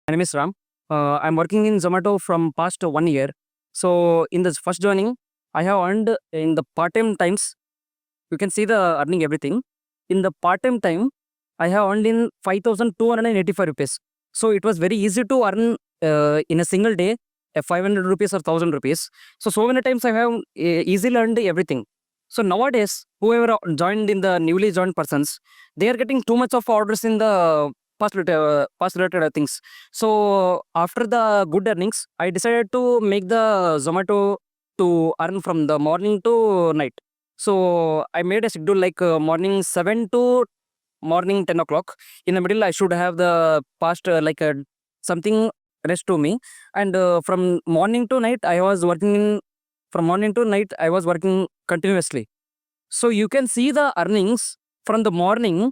My name is Ram. I'm working in Zomato from past 1 year. So in this first joining, I have earned in the part-time times. You can see the earning everything. In the part-time time, I have earned in 5,285 rupees. So it was very easy to earn in a single day 500 rupees or 1,000 rupees. So many times I have easily earned everything. So nowadays, whoever joined in the newly joined persons, they are getting too much of orders in the past related things. So after the good earnings, I decided to make the Zomato to earn from the morning to night. So I made a schedule like morning 7 to morning 10 o'clock. In the middle, I should have the past something rest to me. And from morning to night, from morning to night, I was working continuously. So you can see the earnings from the morning.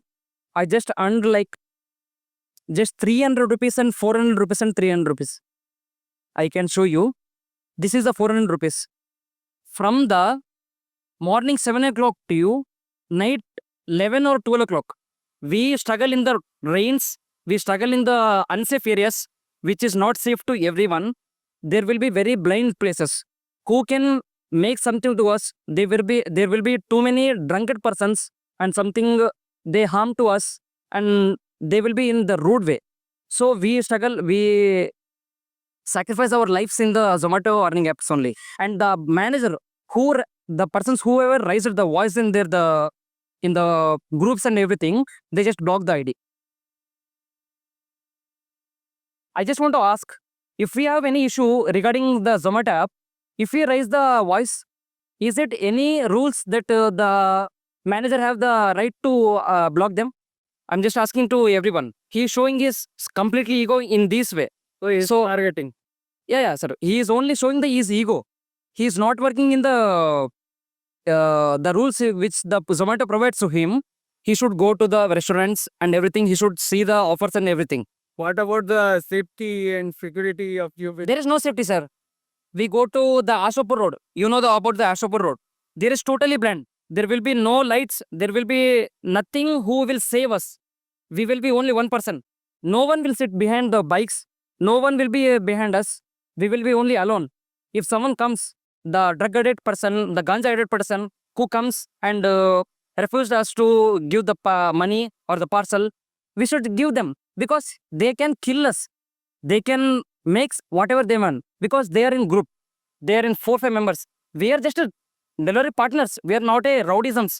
I just earned like just 300 rupees and 400 rupees and 300 rupees. I can show you. This is the 400 rupees. From the morning 7 o'clock to you, night 11 or 12 o'clock. We struggle in the rains. We struggle in the unsafe areas, which is not safe to everyone. There will be very blind places. Who can make something to us? There will be too many drunkard persons and something they harm to us, and they will be in the rude way. So we struggle, we sacrifice our lives in the Zomato earning apps only. And the manager, the persons whoever raised the voice in in the groups and everything, they just block the ID. I just want to ask, if we have any issue regarding the Zomato app, if we raise the voice, is it any rules that the manager have the right to block them? I'm just asking to everyone. He is showing his completely ego in this way. So he's targeting. Yeah, sir. He is only showing his ego. He is not working in the rules which the Zomato provides to him. He should go to the restaurants and everything. He should see the offers and everything. What about the safety and security of you? There is no safety, sir. We go to the Ashopur Road. You know about the Ashopur Road. There is totally blind. There will be no lights. There will be nothing who will save us. We will be only one person. No one will sit behind the bikes. No one will be behind us. We will be only alone. If someone comes, the drug addict person, the ganja addict person who comes and refused us to give the money or the parcel, we should give them because they can kill us. They can make whatever they want because they are in group. They are in 4-5 members. We are just a delivery partners. We are not a rowdyisms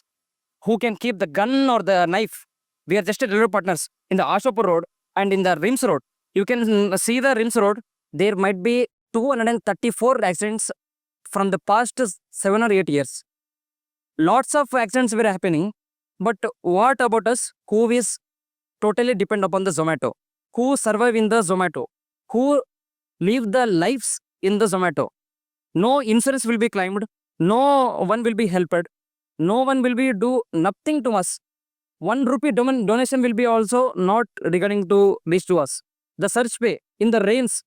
who can keep the gun or the knife. We are just a delivery partners in the Ashopur Road and in the Rims Road. You can see the Rims Road. There might be 234 accidents from the past 7 or 8 years. Lots of accidents were happening. But what about us who is totally depend upon the Zomato? Who survive in the Zomato? Who live the lives in the Zomato? No insurance will be claimed. No one will be helped. No one will be do nothing to us. 1 rupee donation will be also not regarding to reach to us. The search pay in the rains,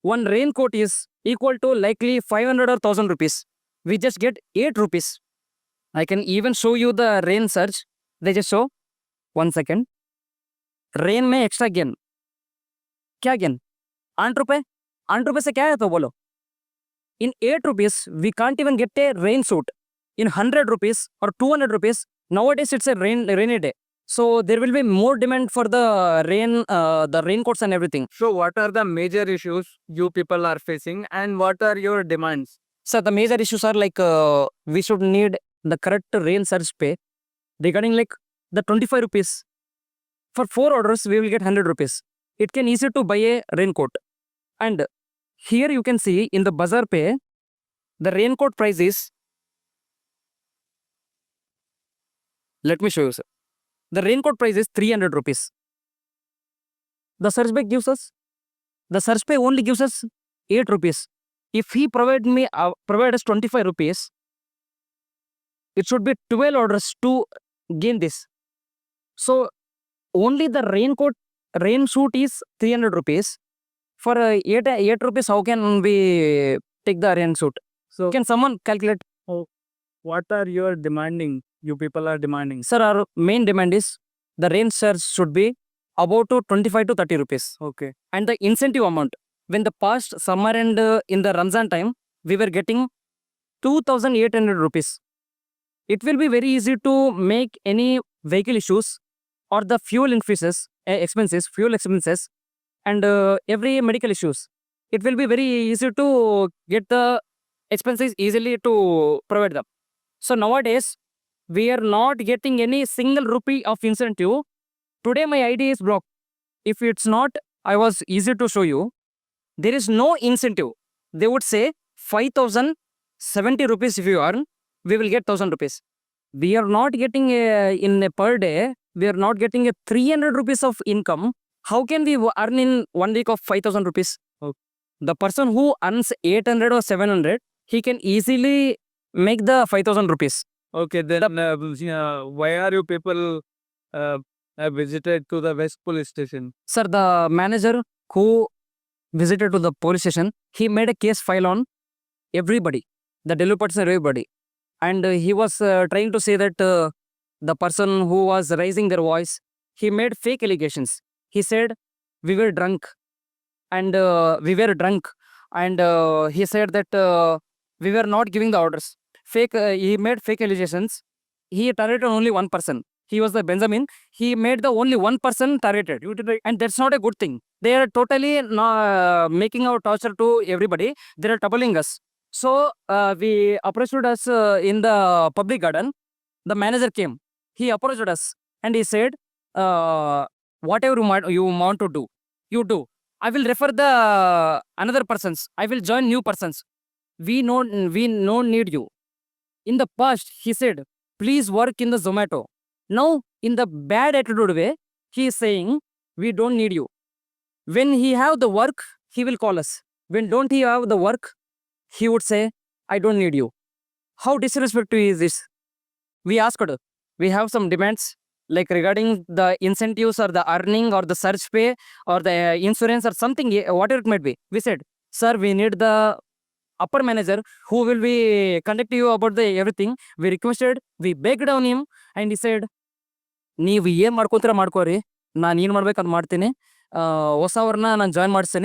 one raincoat is equal to likely 500 or 1,000 rupees. We just get 8 rupees. I can even show you the rain search. They just show. 1 second. Rain में extra gain. क्या gain? 8 रुपए. 8 रुपए से क्या है तो बोलो. In 8 rupees, we can't even get a rain suit. In 100 rupees or 200 rupees, nowadays it's a rainy day. So there will be more demand for the raincoats and everything. So what are the major issues you people are facing and what are your demands? So the major issues are like we should need the correct rain surge pay regarding like the 25 rupees. For 4 orders, we will get 100 rupees. It can easy to buy a raincoat. And here you can see in the bazaar pay, the raincoat price is, let me show you, sir. The raincoat price is 300 rupees. The surge pay gives us, the surge pay only gives us 8 rupees. If he provide us 25 rupees, it should be 12 orders to gain this. So only the rain suit is 300 rupees. For 8 rupees, how can we take the rain suit? So Can someone calculate? what are your demanding? You people are demanding. Sir, our main demand is the rain surge should be about to 25 to 30 rupees. Okay. And the incentive amount, when the past summer and in the Ramzan time, we were getting 2,800 rupees. It will be very easy to make any vehicle issues or the fuel increases, fuel expenses, and every medical issues. It will be very easy to get the expenses easily to provide them. So nowadays, we are not getting any single rupee of incentive. Today my ID is blocked. If it's not, I was easy to show you. There is no incentive. They would say 5,070 rupees if you earn, we will get 1,000 rupees. We are not getting in a per day, we are not getting a 300 rupees of income. How can we earn in 1 week of 5,000 rupees? Okay. The person who earns 800 or 700, he can easily make the 5,000 rupees. Okay, then why are you people have visited to the West Police Station? Sir, the manager who visited to the police station, he made a case file on everybody, the developers and everybody. And he was trying to say that the person who was raising their voice, he made fake allegations. He said, we were drunk. And he said that we were not giving the orders. He made fake allegations. He targeted only one person. He was the Benjamin. He made the only one person targeted. And that's not a good thing. They are totally making our torture to everybody. They are troubling us. So we approached us in the public garden. The manager came. He approached us and he said, whatever you want to do, you do. I will refer the another persons. I will join new persons. We no need you. In the past, he said, please work in the Zomato. Now, in the bad attitude way, he is saying, we don't need you. When he have the work, he will call us. When don't he have the work, he would say, I don't need you. How disrespectful is this? We asked, we have some demands like regarding the incentives or the earning or the search pay or the insurance or something, whatever it might be. We said, sir, we need the upper manager who will be conducting you about the everything. We requested, we begged on him, and he said, ನೀವು ಏನು ಮಾಡ್ಕೊತೀರ ಮಾಡ್ಕೋರಿ, ನಾನು ಏನು ಮಾಡ್ಬೇಕು ಅದು ಮಾಡ್ತೀನಿ, ಹೊಸವ್ರನ್ನ ನಾನು join ಮಾಡಿಸ್ತೀನಿ.